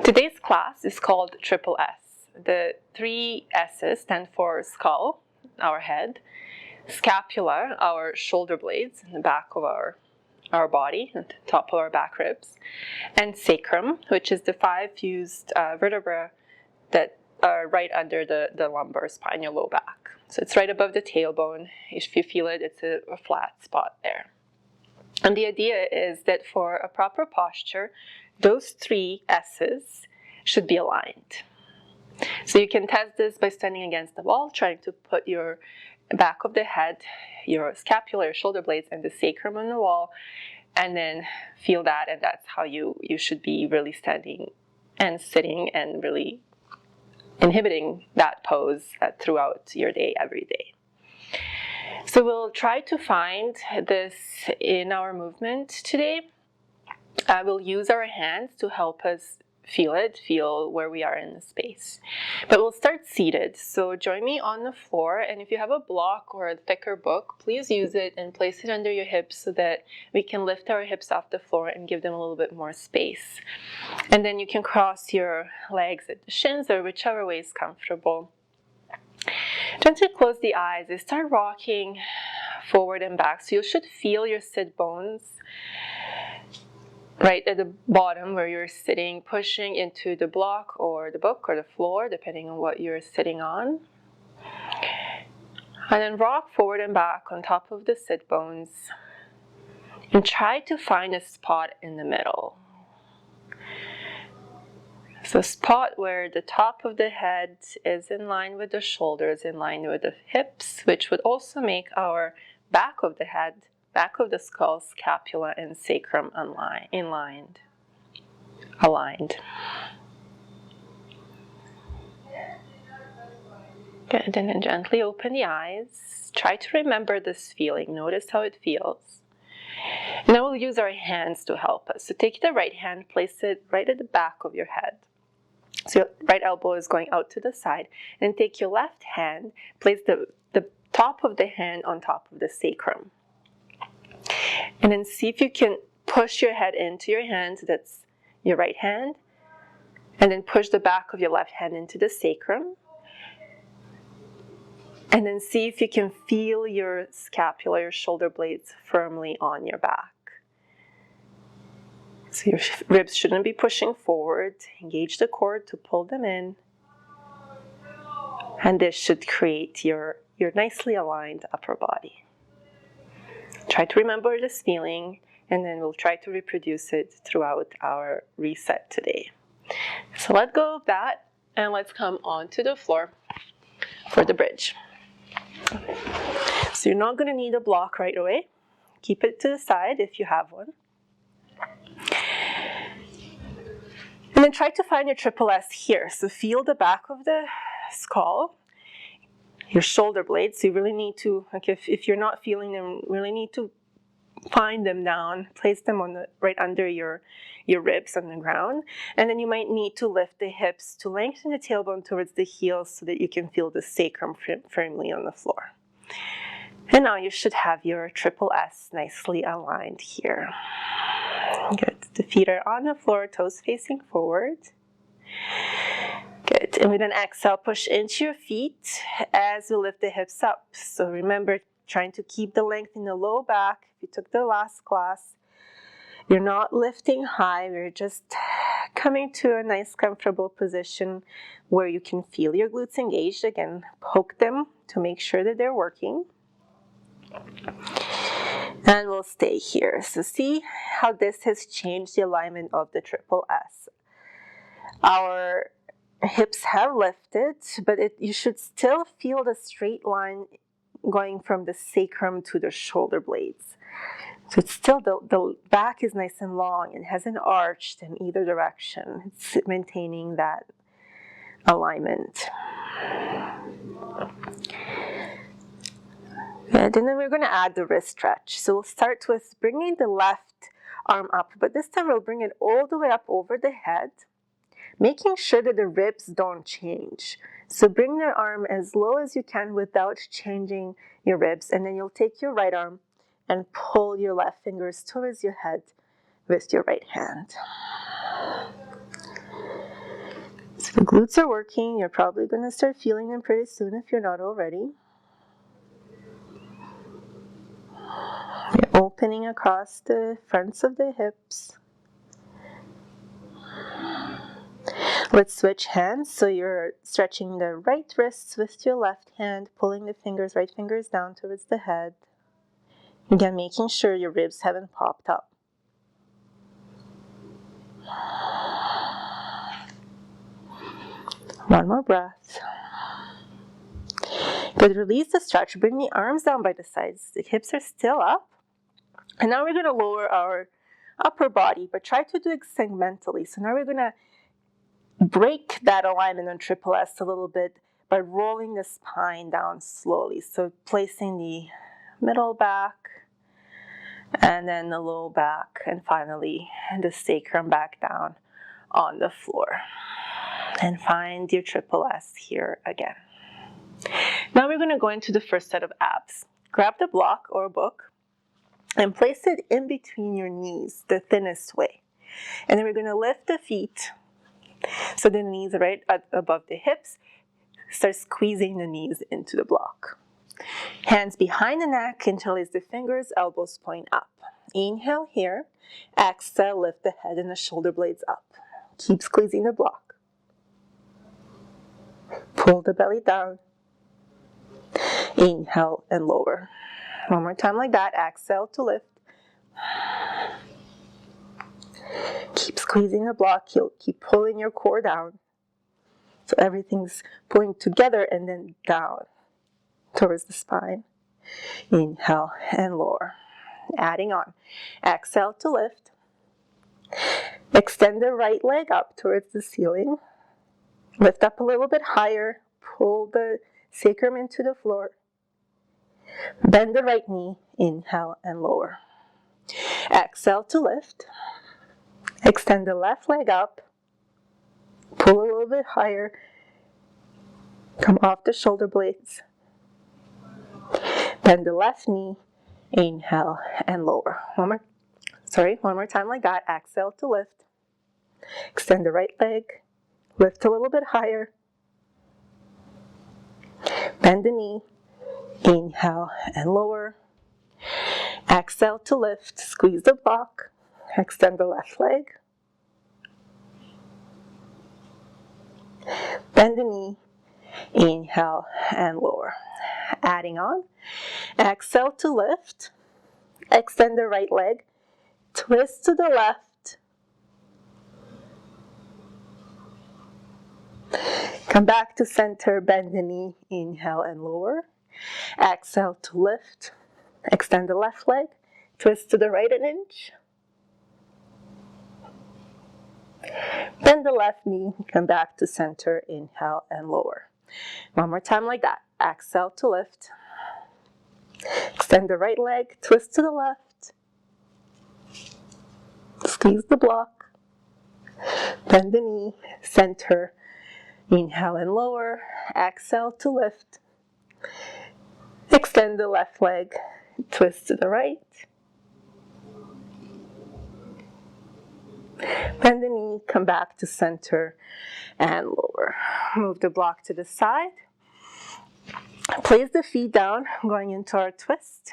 Today's class is called Triple S. The three S's stand for skull, our head, scapula, our shoulder blades, in the back of our body, at the top of our back ribs, and sacrum, which is the five fused vertebrae that are right under the lumbar spine, your low back. So it's right above the tailbone. If you feel it, it's a flat spot there. And the idea is that for a proper posture, those three S's should be aligned. So you can test this by standing against the wall, trying to put your back of the head, your scapula, your shoulder blades, and the sacrum on the wall, and then feel that, and that's how you should be really standing and sitting and really inhibiting that pose throughout your day, every day. So we'll try to find this in our movement today. We'll use our hands to help us feel where we are in the space. But we'll start seated. So join me on the floor, and if you have a block or a thicker book, please use it and place it under your hips so that we can lift our hips off the floor and give them a little bit more space. And then you can cross your legs at the shins or whichever way is comfortable. Gently close the eyes and start rocking forward and back. So you should feel your sit bones right at the bottom where you're sitting, pushing into the block or the book or the floor, depending on what you're sitting on. And then rock forward and back on top of the sit bones. And try to find a spot in the middle. So a spot where the top of the head is in line with the shoulders, in line with the hips, which would also make our back of the head, back of the skull, scapula, and sacrum aligned. Good, and then gently open the eyes. Try to remember this feeling. Notice how it feels. Now we'll use our hands to help us. So take the right hand, place it right at the back of your head. So your right elbow is going out to the side. And take your left hand, place the top of the hand on top of the sacrum. And then see if you can push your head into your hand, so that's your right hand. And then push the back of your left hand into the sacrum. And then see if you can feel your scapula, your shoulder blades firmly on your back. So your ribs shouldn't be pushing forward. Engage the core to pull them in. And this should create your nicely aligned upper body. Try to remember this feeling, and then we'll try to reproduce it throughout our reset today. So let go of that, and let's come onto the floor for the bridge. So you're not going to need a block right away. Keep it to the side if you have one. And then try to find your triple S here. So feel the back of the skull, your shoulder blades. So you really need to, like if you're not feeling them, really need to find them down, place them on right under your ribs on the ground. And then you might need to lift the hips to lengthen the tailbone towards the heels so that you can feel the sacrum firmly on the floor. And now you should have your triple S nicely aligned here. Good. The feet are on the floor, toes facing forward. Good. And with an exhale, push into your feet as we lift the hips up. So remember, trying to keep the length in the low back. If you took the last class, you're not lifting high. We're just coming to a nice, comfortable position where you can feel your glutes engaged. Again, poke them to make sure that they're working. And we'll stay here. So see how this has changed the alignment of the triple S. Our hips have lifted, but you should still feel the straight line going from the sacrum to the shoulder blades. So it's still, the back is nice and long and hasn't arched in either direction. It's maintaining that alignment. Good. And then we're going to add the wrist stretch. So we'll start with bringing the left arm up, but this time we'll bring it all the way up over the head, making sure that the ribs don't change. So bring the arm as low as you can without changing your ribs, and then you'll take your right arm and pull your left fingers towards your head with your right hand. The glutes are working. You're probably going to start feeling them pretty soon if you're not already. You're opening across the fronts of the hips. Let's switch hands. So you're stretching the right wrists with your left hand, pulling the right fingers down towards the head. Again, making sure your ribs haven't popped up. One more breath. Good, release the stretch. Bring the arms down by the sides. The hips are still up. And now we're going to lower our upper body, but try to do it segmentally. So now we're going to break that alignment on triple S a little bit by rolling the spine down slowly. So placing the middle back, and then the low back, and finally the sacrum back down on the floor. And find your triple S here again. Now we're going to go into the first set of abs. Grab the block or book and place it in between your knees, the thinnest way. And then we're going to lift the feet so the knees are right above the hips. Start squeezing the knees into the block. Hands behind the neck, interlace the fingers, elbows point up. Inhale here. Exhale, lift the head and the shoulder blades up. Keep squeezing the block. Pull the belly down. Inhale and lower. One more time like that. Exhale to lift. Keep squeezing the block. You'll keep pulling your core down. So everything's pulling together and then down towards the spine. Inhale and lower. Adding on. Exhale to lift. Extend the right leg up towards the ceiling. Lift up a little bit higher. Pull the sacrum into the floor. Bend the right knee. Inhale and lower. Exhale to lift. Extend the left leg up. Pull a little bit higher. Come off the shoulder blades. Bend the left knee. Inhale and lower. One more time like that. Exhale to lift. Extend the right leg. Lift a little bit higher. Bend the knee. Inhale and lower. Exhale to lift. Squeeze the block. Extend the left leg. Bend the knee. Inhale and lower. Adding on. Exhale to lift. Extend the right leg. Twist to the left. Come back to center. Bend the knee. Inhale and lower. Exhale to lift. Extend the left leg. Twist to the right an inch. Bend the left knee. Come back to center. Inhale and lower. One more time like that. Exhale to lift. Extend the right leg. Twist to the left. Squeeze the block. Bend the knee. Center. Inhale and lower. Exhale to lift. Extend the left leg. Twist to the right. Bend the knee, come back to center and lower. Move the block to the side. Place the feet down, going into our twist.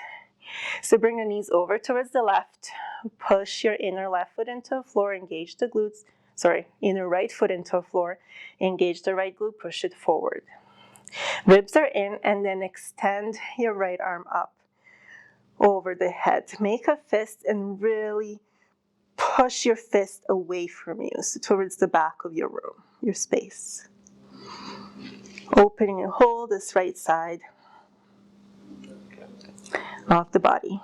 So bring the knees over towards the left. Push your inner left foot into the floor, engage the glutes. Inner right foot into the floor. Engage the right glute, push it forward. Ribs are in, and then extend your right arm up over the head. Make a fist and really push your fist away from you, so towards the back of your room, your space. Opening and hold this right side of the body.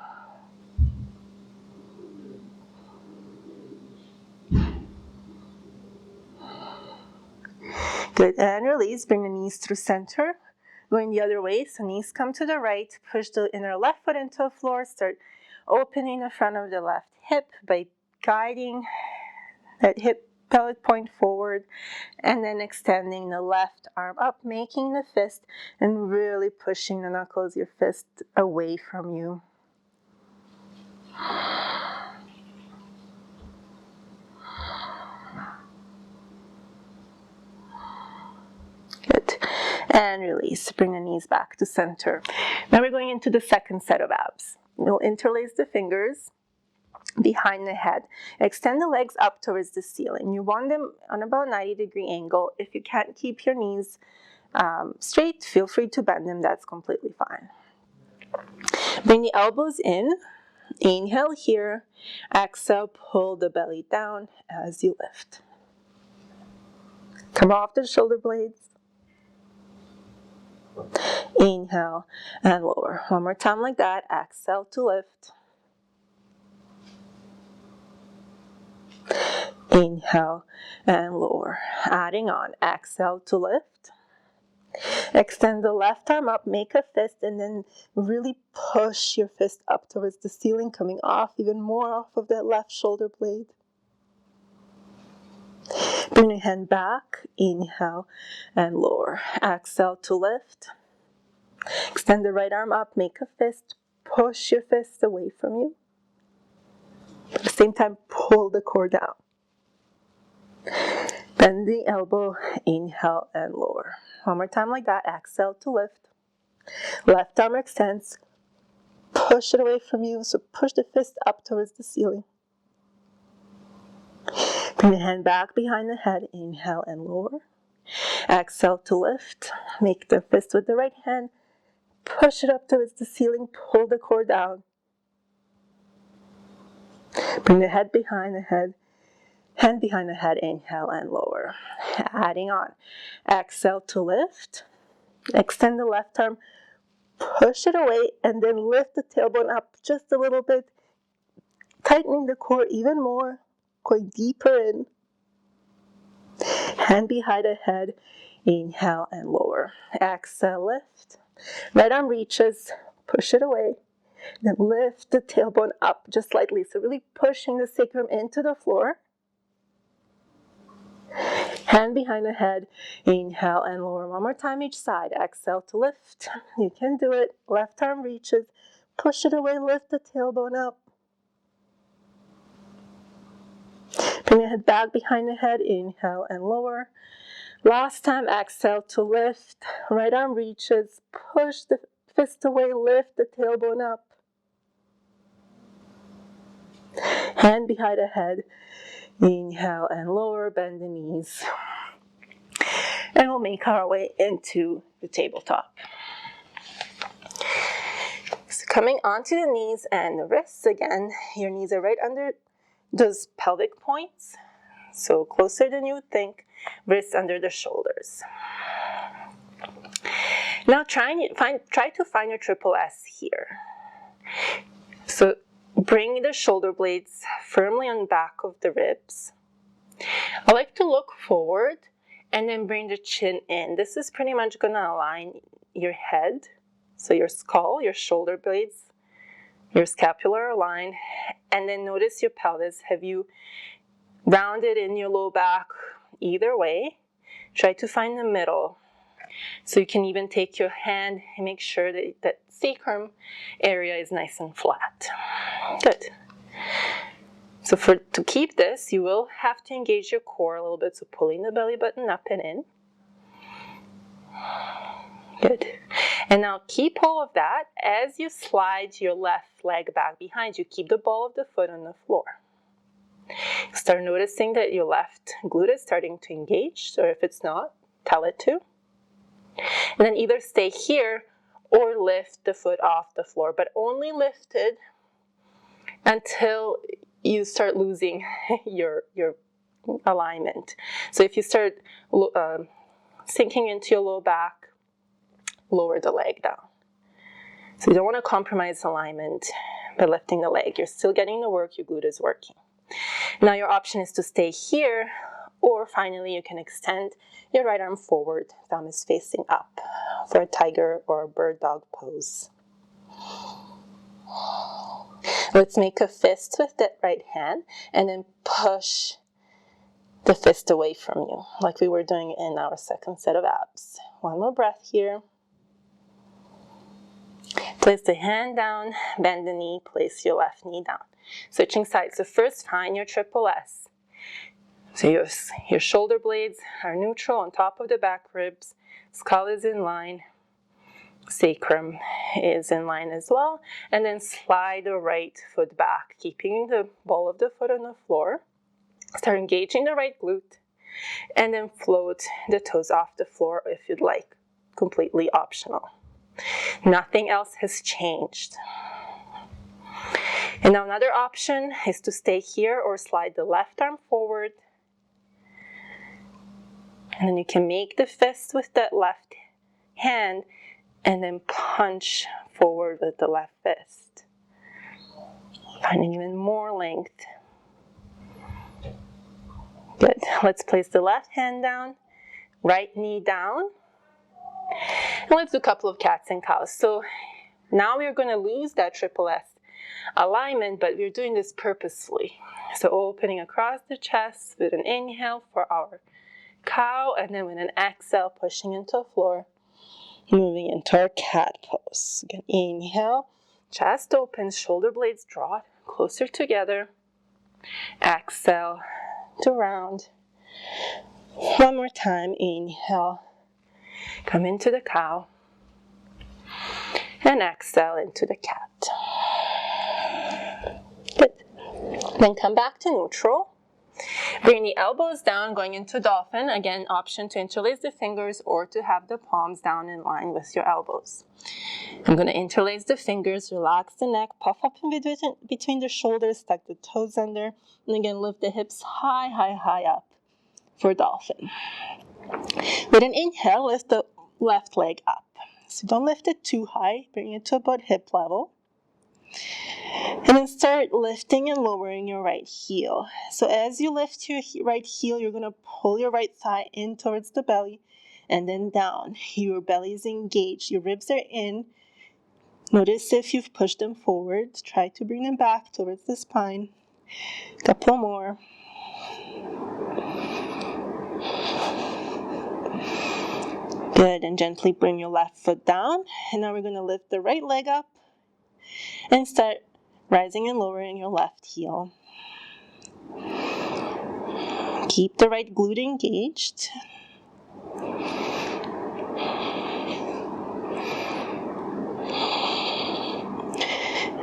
Good, and release. Bring the knees through center. Going the other way, so knees come to the right. Push the inner left foot into the floor. Start opening the front of the left hip by guiding that hip pelvic point forward, and then extending the left arm up, making the fist, and really pushing the knuckles, your fist, away from you. and release. Bring the knees back to center. Now we're going into the second set of abs. We'll interlace the fingers behind the head. Extend the legs up towards the ceiling. You want them on about 90-degree angle. If you can't keep your knees straight, feel free to bend them. That's completely fine. Bring the elbows in. Inhale here. Exhale, pull the belly down as you lift. Come off the shoulder blades. Inhale and lower. One more time like that. Exhale to lift. Inhale and lower. Adding on. Exhale to lift. Extend the left arm up, make a fist, and then really push your fist up towards the ceiling, coming off even more off of that left shoulder blade. Bring your hand back. Inhale and lower. Exhale to lift. Extend the right arm up, make a fist, push your fist away from you. At the same time, pull the core down. Bend the elbow, inhale and lower. One more time like that. Exhale to lift. Left arm extends. Push it away from you. So push the fist up towards the ceiling. Bring the hand back behind the head. Inhale and lower. Exhale to lift. Make the fist with the right hand. Push it up towards the ceiling. Pull the core down. Bring the head behind the head. Hand behind the head, inhale and lower. Adding on. Exhale to lift. Extend the left arm. Push it away and then lift the tailbone up just a little bit. Tightening the core even more. Going deeper in. Hand behind the head. Inhale and lower. Exhale, lift. Right arm reaches. Push it away. Then lift the tailbone up just slightly. So really pushing the sacrum into the floor. Hand behind the head, inhale and lower. One more time each side. Exhale to lift. You can do it. Left arm reaches. Push it away, lift the tailbone up. Bring the head back behind the head, inhale and lower. Last time, exhale to lift. Right arm reaches. Push the fist away, lift the tailbone up. Hand behind the head. Inhale and lower, bend the knees. And we'll make our way into the tabletop. So coming onto the knees and the wrists again, your knees are right under those pelvic points. So closer than you would think, wrists under the shoulders. Now try to find your triple S here. So bring the shoulder blades firmly on the back of the ribs. I like to look forward and then bring the chin in. This is pretty much going to align your head. So your skull, your shoulder blades, your scapula align. And then notice your pelvis. Have you rounded in your low back either way? Try to find the middle. So you can even take your hand and make sure that that sacrum area is nice and flat. Good. So to keep this, you will have to engage your core a little bit. So pulling the belly button up and in. Good. And now keep all of that as you slide your left leg back behind you. Keep the ball of the foot on the floor. Start noticing that your left glute is starting to engage. So if it's not, tell it to. And then either stay here or lift the foot off the floor, but only lift it until you start losing your alignment. So if you start sinking into your low back, lower the leg down. So you don't want to compromise alignment by lifting the leg. You're still getting the work, your glute is working. Now your option is to stay here, or finally you can extend your right arm forward, thumb is facing up for a tiger or a bird dog pose. Let's make a fist with that right hand and then push the fist away from you like we were doing in our second set of abs. One more breath here. Place the hand down, bend the knee, place your left knee down. Switching sides. So first find your triple S. So your shoulder blades are neutral on top of the back ribs. Skull is in line. Sacrum is in line as well. And then slide the right foot back, keeping the ball of the foot on the floor. Start engaging the right glute. And then float the toes off the floor if you'd like. Completely optional. Nothing else has changed. And now another option is to stay here or slide the left arm forward. And then you can make the fist with that left hand and then punch forward with the left fist. Finding even more length. Good. Let's place the left hand down, right knee down. And let's do a couple of cats and cows. So now we're going to lose that triple S alignment, but we're doing this purposefully. So opening across the chest with an inhale for our cow, and then with an exhale, pushing into the floor, moving into our cat pose. Again, inhale, chest opens, shoulder blades draw closer together. Exhale to round. One more time, inhale, come into the cow, and exhale into the cat. Good. Then come back to neutral. Bring the elbows down, going into dolphin. Again, option to interlace the fingers or to have the palms down in line with your elbows. I'm going to interlace the fingers, relax the neck, puff up in between the shoulders, tuck the toes under, and again lift the hips high, high, high up for dolphin. With an inhale, lift the left leg up. So don't lift it too high, bring it to about hip level. And then start lifting and lowering your right heel. So as you lift your right heel, you're going to pull your right thigh in towards the belly and then down. Your belly is engaged. Your ribs are in. Notice if you've pushed them forward. Try to bring them back towards the spine. A couple more. Good. And gently bring your left foot down. And now we're going to lift the right leg up and start rising and lowering your left heel. Keep the right glute engaged.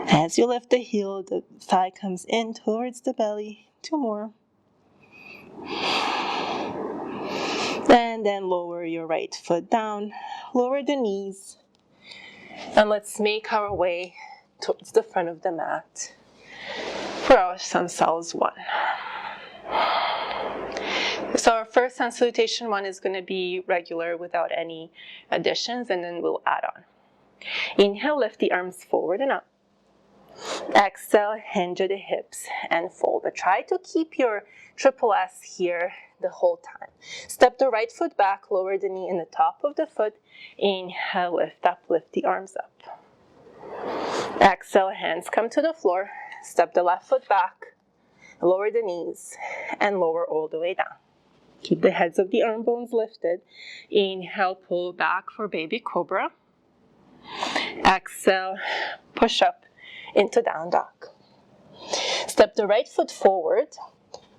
As you lift the heel, the thigh comes in towards the belly. Two more. And then lower your right foot down. Lower the knees. And let's make our way towards the front of the mat for our sun cells 1. So our first sun salutation 1 is going to be regular without any additions, and then we'll add on. Inhale, lift the arms forward and up. Exhale, hinge at the hips and fold. But try to keep your triple S here the whole time. Step the right foot back, lower the knee in the top of the foot. Inhale, lift up, lift the arms up. Exhale, hands come to the floor. Step the left foot back, lower the knees, and lower all the way down. Keep the heads of the arm bones lifted. Inhale, pull back for baby cobra. Exhale, push up into down dog. Step the right foot forward,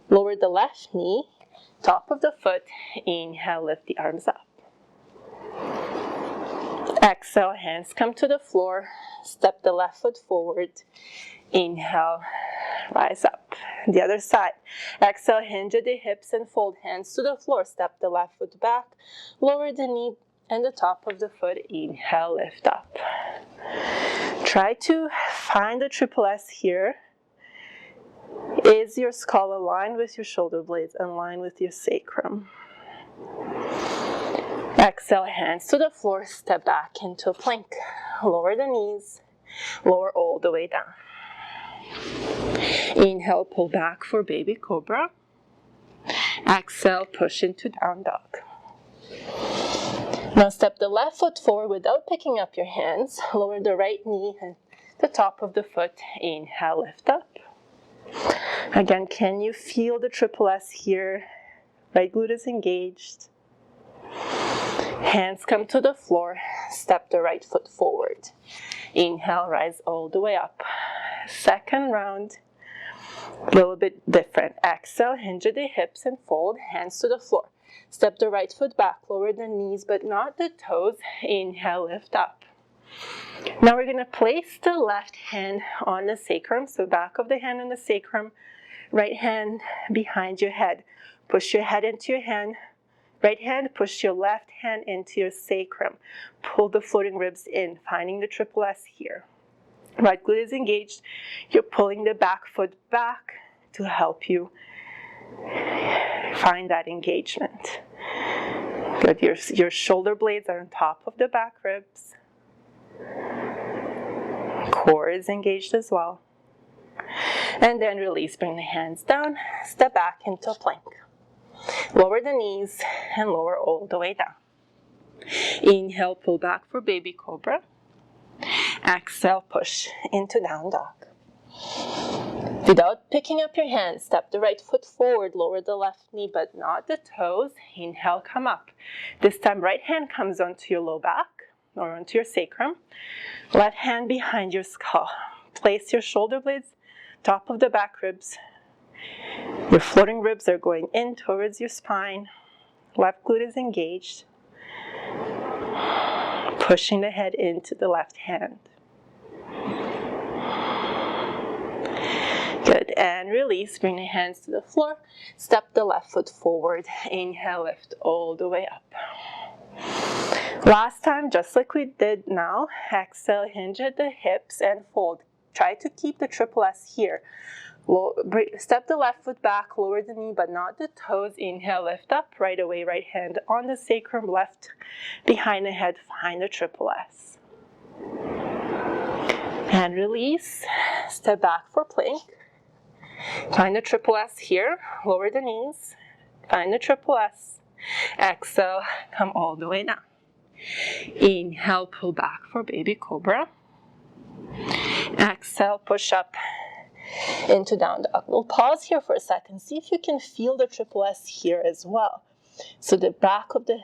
lower the left knee, top of the foot. Inhale, lift the arms up. Exhale, hands come to the floor. Step the left foot forward. Inhale, rise up. The other side. Exhale, hinge at the hips and fold hands to the floor. Step the left foot back. Lower the knee and the top of the foot. Inhale, lift up. Try to find the triple S here. Is your skull aligned with your shoulder blades, aligned with your sacrum? Exhale, hands to the floor, step back into a plank. Lower the knees, lower all the way down. Inhale, pull back for baby cobra. Exhale, push into down dog. Now step the left foot forward without picking up your hands. Lower the right knee and the top of the foot. Inhale, lift up. Again, can you feel the triple S here? Right glute is engaged. Hands come to the floor. Step the right foot forward. Inhale, rise all the way up. Second round, a little bit different. Exhale, hinge at the hips and fold hands to the floor. Step the right foot back, lower the knees but not the toes. Inhale, lift up. Now we're going to place the left hand on the sacrum, so back of the hand on the sacrum, right hand behind your head. Push your head into your hand. Right hand, push your left hand into your sacrum. Pull the floating ribs in, finding the triple S here. Right glute is engaged. You're pulling the back foot back to help you find that engagement. Good. Your shoulder blades are on top of the back ribs. Core is engaged as well. And then release, bring the hands down, step back into plank. Lower the knees and lower all the way down. Inhale, pull back for baby cobra. Exhale, push into down dog. Without picking up your hands, step the right foot forward, lower the left knee but not the toes. Inhale, come up. This time right hand comes onto your low back or onto your sacrum. Left hand behind your skull. Place your shoulder blades top of the back ribs. Your floating ribs are going in towards your spine. Left glute is engaged. Pushing the head into the left hand. Good, and release, bring the hands to the floor. Step the left foot forward. Inhale, lift all the way up. Last time, just like we did now, exhale, hinge at the hips and fold. Try to keep the triple S here. Step the left foot back, lower the knee but not the toes. Inhale, lift up, right away, right hand on the sacrum, left behind the head, find the triple S. And release, step back for plank. Find the triple S here, lower the knees, find the triple S. Exhale, come all the way down. Inhale, pull back for baby cobra. Exhale, push up into down dog. We'll pause here for a second. See if you can feel the triple S here as well. So the back of the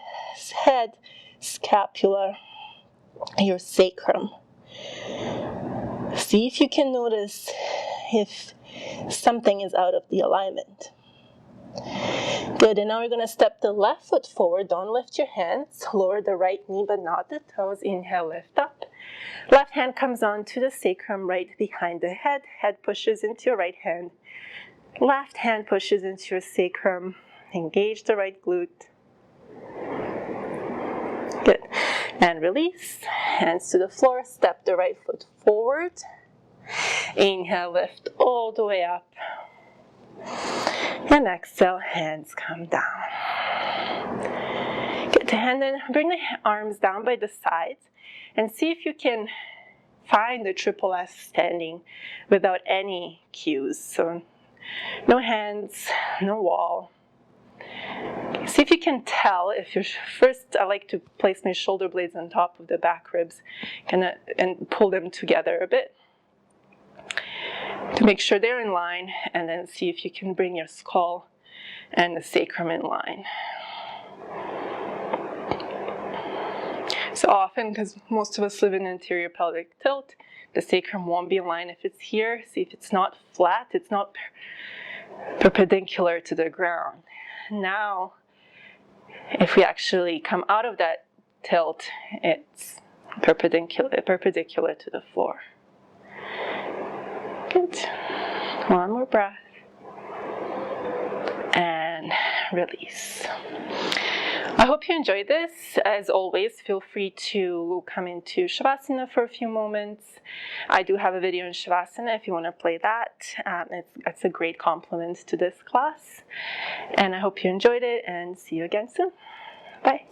head, scapula, your sacrum. See if you can notice if something is out of the alignment. Good, and now we're going to step the left foot forward. Don't lift your hands. Lower the right knee but not the toes. Inhale, lift up. Left hand comes onto the sacrum right behind the head. Head pushes into your right hand. Left hand pushes into your sacrum. Engage the right glute. Good. And release. Hands to the floor. Step the right foot forward. Inhale, lift all the way up. And exhale, hands come down. Good. And then bring the arms down by the sides and see if you can find the triple S standing without any cues. So no hands, no wall. See if you can tell if you're first. I like to place my shoulder blades on top of the back ribs and pull them together a bit to make sure they're in line, and then see if you can bring your skull and the sacrum in line. So often, because most of us live in anterior pelvic tilt, the sacrum won't be in line. If it's here, see if it's not flat, it's not perpendicular to the ground. Now, if we actually come out of that tilt, it's perpendicular to the floor. Good. One more breath. And release. I hope you enjoyed this. As always, feel free to come into Shavasana for a few moments. I do have a video in Shavasana if you want to play that. It's a great complement to this class. And I hope you enjoyed it, and see you again soon. Bye.